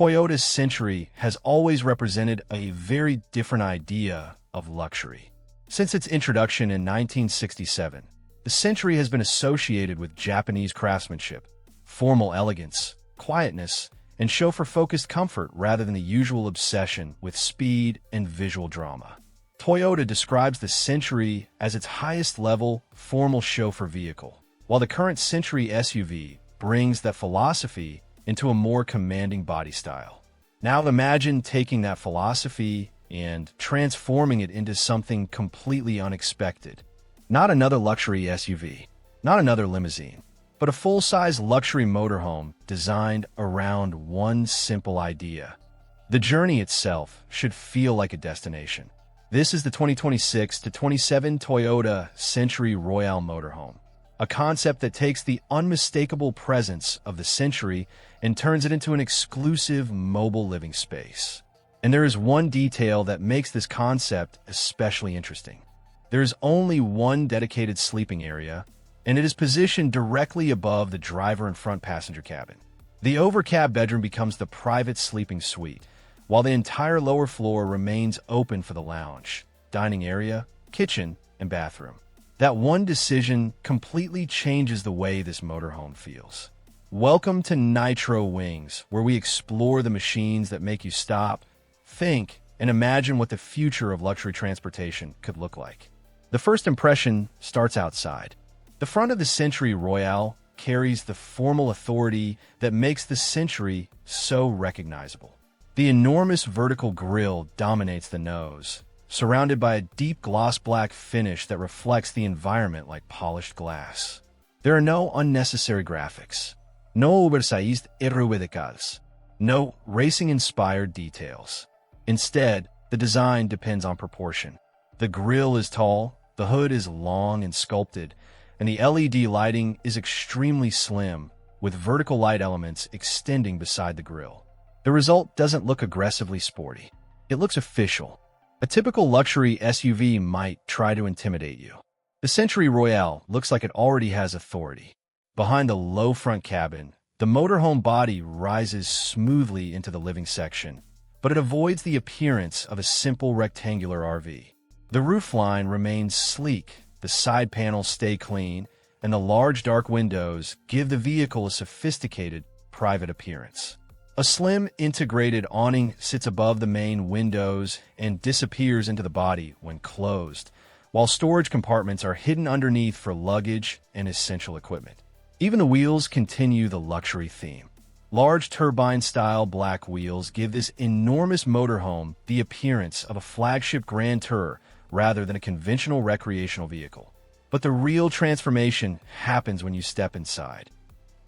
Toyota's Century has always represented a very different idea of luxury. Since its introduction in 1967, the Century has been associated with Japanese craftsmanship, formal elegance, quietness, and chauffeur-focused comfort rather than the usual obsession with speed and visual drama. Toyota describes the Century as its highest-level, formal chauffeur vehicle, while the current Century SUV brings that philosophy into a more commanding body style. Now imagine taking that philosophy and transforming it into something completely unexpected. Not another luxury SUV, not another limousine, but a full-size luxury motorhome designed around one simple idea. The journey itself should feel like a destination. This is the 2026 to 27 Toyota Century Royale Motorhome, a concept that takes the unmistakable presence of the Century and turns it into an exclusive mobile living space. And there is one detail that makes this concept especially interesting. There is only one dedicated sleeping area, and it is positioned directly above the driver and front passenger cabin. The overcab bedroom becomes the private sleeping suite, while the entire lower floor remains open for the lounge, dining area, kitchen, and bathroom. That one decision completely changes the way this motorhome feels. Welcome to Nitro Wings, where we explore the machines that make you stop, think, and imagine what the future of luxury transportation could look like. The first impression starts outside. The front of the Century Royale carries the formal authority that makes the Century so recognizable. The enormous vertical grille dominates the nose, surrounded by a deep gloss black finish that reflects the environment like polished glass. There are no unnecessary graphics, no oversized errubedicals, no racing-inspired details. Instead, the design depends on proportion. The grille is tall, the hood is long and sculpted, and the LED lighting is extremely slim, with vertical light elements extending beside the grille. The result doesn't look aggressively sporty. It looks official. A typical luxury SUV might try to intimidate you. The Century Royale looks like it already has authority. Behind the low front cabin, the motorhome body rises smoothly into the living section, but it avoids the appearance of a simple rectangular RV. The roofline remains sleek, the side panels stay clean, and the large dark windows give the vehicle a sophisticated, private appearance. A slim integrated awning sits above the main windows and disappears into the body when closed, while storage compartments are hidden underneath for luggage and essential equipment. Even the wheels continue the luxury theme. Large turbine-style black wheels give this enormous motorhome the appearance of a flagship Grand Tour rather than a conventional recreational vehicle. But the real transformation happens when you step inside.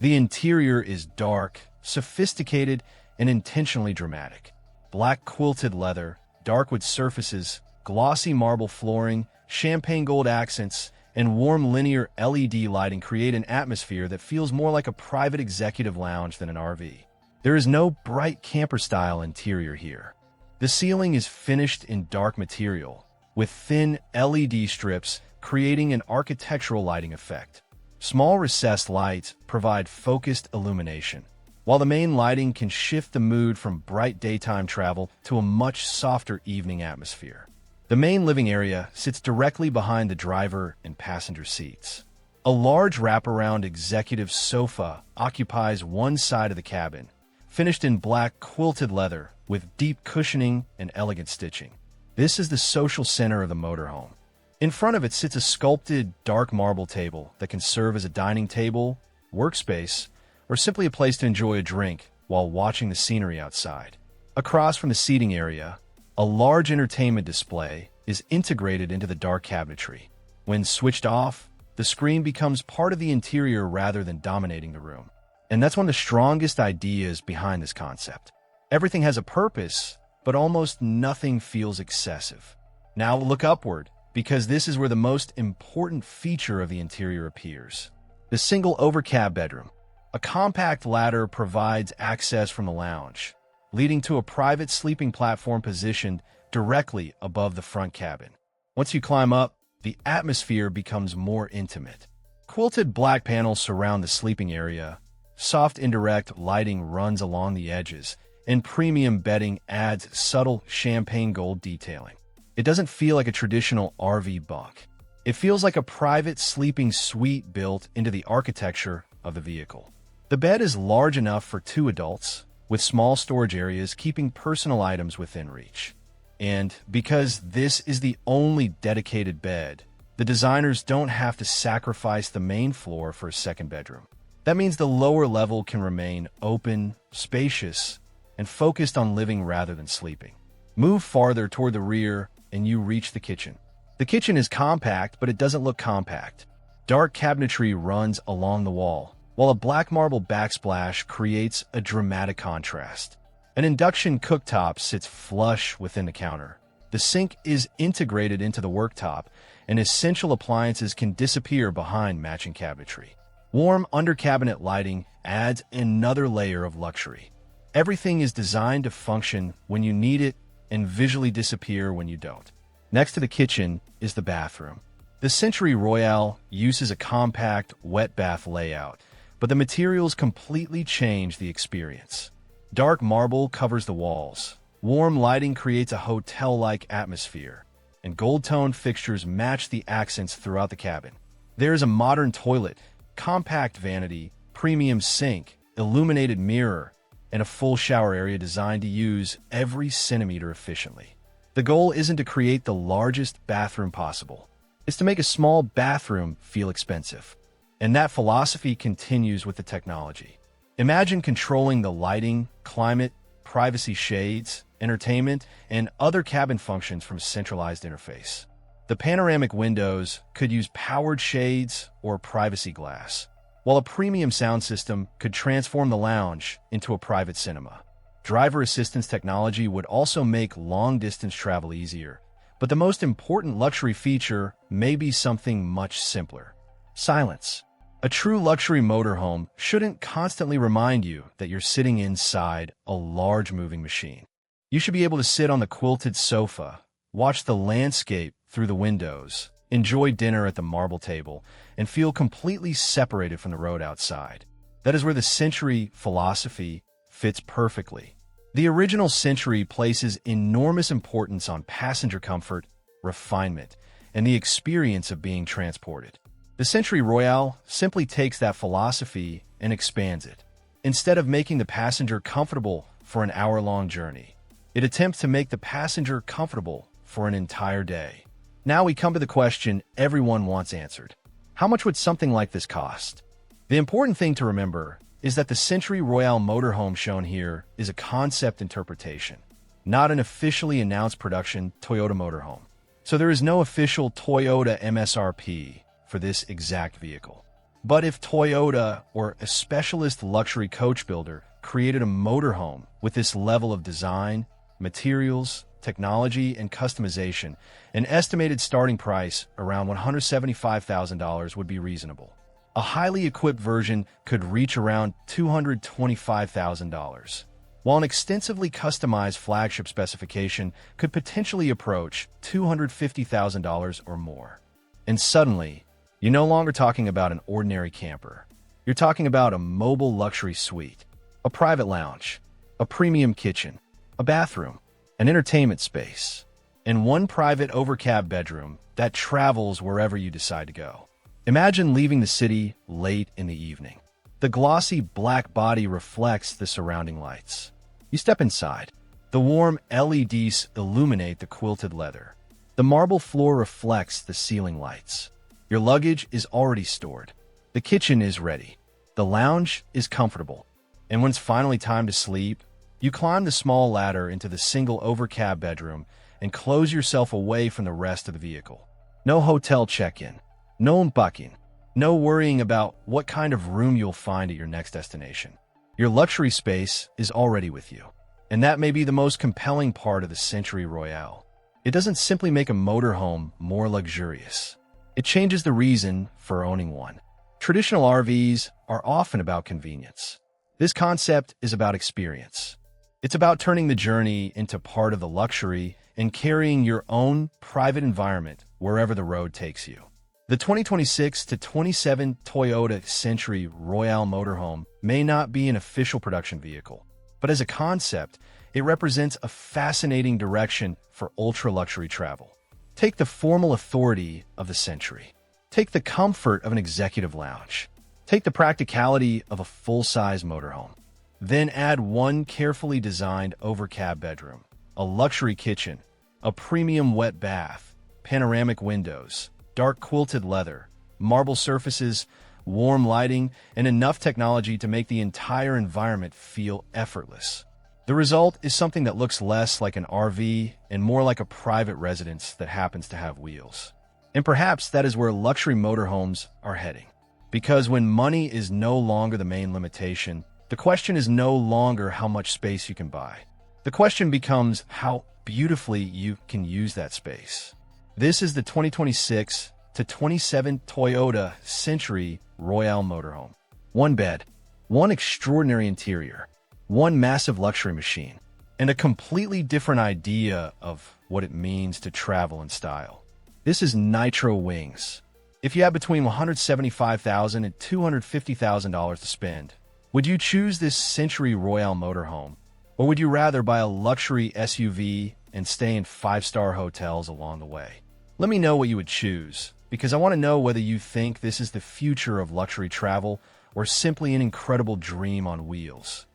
The interior is dark, sophisticated, and intentionally dramatic. Black quilted leather, dark wood surfaces, glossy marble flooring, champagne gold accents, and warm linear LED lighting create an atmosphere that feels more like a private executive lounge than an RV. There is no bright camper-style interior here. The ceiling is finished in dark material, with thin LED strips creating an architectural lighting effect. Small recessed lights provide focused illumination, while the main lighting can shift the mood from bright daytime travel to a much softer evening atmosphere. The main living area sits directly behind the driver and passenger seats. A large wraparound executive sofa occupies one side of the cabin, finished in black quilted leather with deep cushioning and elegant stitching. This is the social center of the motorhome. In front of it sits a sculpted dark marble table that can serve as a dining table, workspace, or simply a place to enjoy a drink while watching the scenery outside. Across from the seating area, a large entertainment display is integrated into the dark cabinetry. When switched off, the screen becomes part of the interior rather than dominating the room. And that's one of the strongest ideas behind this concept. Everything has a purpose, but almost nothing feels excessive. Now look upward, because this is where the most important feature of the interior appears. The single overcab bedroom. A compact ladder provides access from the lounge, leading to a private sleeping platform positioned directly above the front cabin. Once you climb up, the atmosphere becomes more intimate. Quilted black panels surround the sleeping area. Soft indirect lighting runs along the edges, and premium bedding adds subtle champagne gold detailing. It doesn't feel like a traditional RV bunk. It feels like a private sleeping suite built into the architecture of the vehicle. The bed is large enough for 2 adults, with small storage areas keeping personal items within reach. And because this is the only dedicated bed, the designers don't have to sacrifice the main floor for a second bedroom. That means the lower level can remain open, spacious, and focused on living rather than sleeping. Move farther toward the rear, and you reach the kitchen. The kitchen is compact, but it doesn't look compact. Dark cabinetry runs along the wall, while a black marble backsplash creates a dramatic contrast. An induction cooktop sits flush within the counter. The sink is integrated into the worktop, and essential appliances can disappear behind matching cabinetry. Warm under-cabinet lighting adds another layer of luxury. Everything is designed to function when you need it and visually disappear when you don't. Next to the kitchen is the bathroom. The Century Royale uses a compact, wet bath layout, but the materials completely change the experience. Dark marble covers the walls. Warm lighting creates a hotel-like atmosphere, and gold-toned fixtures match the accents throughout the cabin. There is a modern toilet, compact vanity, premium sink, illuminated mirror, and a full shower area designed to use every centimeter efficiently. The goal isn't to create the largest bathroom possible. It's to make a small bathroom feel expensive. And that philosophy continues with the technology. Imagine controlling the lighting, climate, privacy shades, entertainment, and other cabin functions from a centralized interface. The panoramic windows could use powered shades or privacy glass, while a premium sound system could transform the lounge into a private cinema. Driver assistance technology would also make long-distance travel easier, but the most important luxury feature may be something much simpler: silence. A true luxury motorhome shouldn't constantly remind you that you're sitting inside a large moving machine. You should be able to sit on the quilted sofa, watch the landscape through the windows, enjoy dinner at the marble table, and feel completely separated from the road outside. That is where the Century philosophy fits perfectly. The original Century places enormous importance on passenger comfort, refinement, and the experience of being transported. The Century Royale simply takes that philosophy and expands it. Instead of making the passenger comfortable for an hour-long journey, it attempts to make the passenger comfortable for an entire day. Now we come to the question everyone wants answered. How much would something like this cost? The important thing to remember is that the Century Royale Motorhome shown here is a concept interpretation, not an officially announced production Toyota motorhome. So there is no official Toyota MSRP for this exact vehicle. But if Toyota or a specialist luxury coach builder created a motorhome with this level of design, materials, technology, and customization, an estimated starting price around $175,000 would be reasonable. A highly equipped version could reach around $225,000, while an extensively customized flagship specification could potentially approach $250,000 or more. And suddenly, you're no longer talking about an ordinary camper. You're talking about a mobile luxury suite, a private lounge, a premium kitchen, a bathroom, an entertainment space, and one private overcab bedroom that travels wherever you decide to go. Imagine leaving the city late in the evening. The glossy black body reflects the surrounding lights. You step inside. The warm LEDs illuminate the quilted leather. The marble floor reflects the ceiling lights. Your luggage is already stored. The kitchen is ready. The lounge is comfortable. And when it's finally time to sleep, you climb the small ladder into the single overcab bedroom and close yourself away from the rest of the vehicle. No hotel check-in. No unpacking. No worrying about what kind of room you'll find at your next destination. Your luxury space is already with you. And that may be the most compelling part of the Century Royale. It doesn't simply make a motorhome more luxurious. It changes the reason for owning one. Traditional RVs are often about convenience. This concept is about experience. It's about turning the journey into part of the luxury and carrying your own private environment wherever the road takes you. The 2026 to 27 Toyota Century Royale Motorhome may not be an official production vehicle, But as a concept, it represents a fascinating direction for ultra-luxury travel. Take the formal authority of the Century. Take the comfort of an executive lounge. Take the practicality of a full-size motorhome. Then add one carefully designed overcab bedroom, a luxury kitchen, a premium wet bath, panoramic windows, dark quilted leather, marble surfaces, warm lighting, and enough technology to make the entire environment feel effortless. The result is something that looks less like an RV and more like a private residence that happens to have wheels. And perhaps that is where luxury motorhomes are heading. Because when money is no longer the main limitation, the question is no longer how much space you can buy. The question becomes how beautifully you can use that space. This is the 2026 to 27 Toyota Century Royale Motorhome. One bed, one extraordinary interior, one massive luxury machine, and a completely different idea of what it means to travel in style. This is Nitro Wings. If you have between $175,000 and $250,000 to spend, would you choose this Century Royale Motorhome? Or would you rather buy a luxury SUV and stay in 5-star hotels along the way? Let me know what you would choose, because I want to know whether you think this is the future of luxury travel or simply an incredible dream on wheels.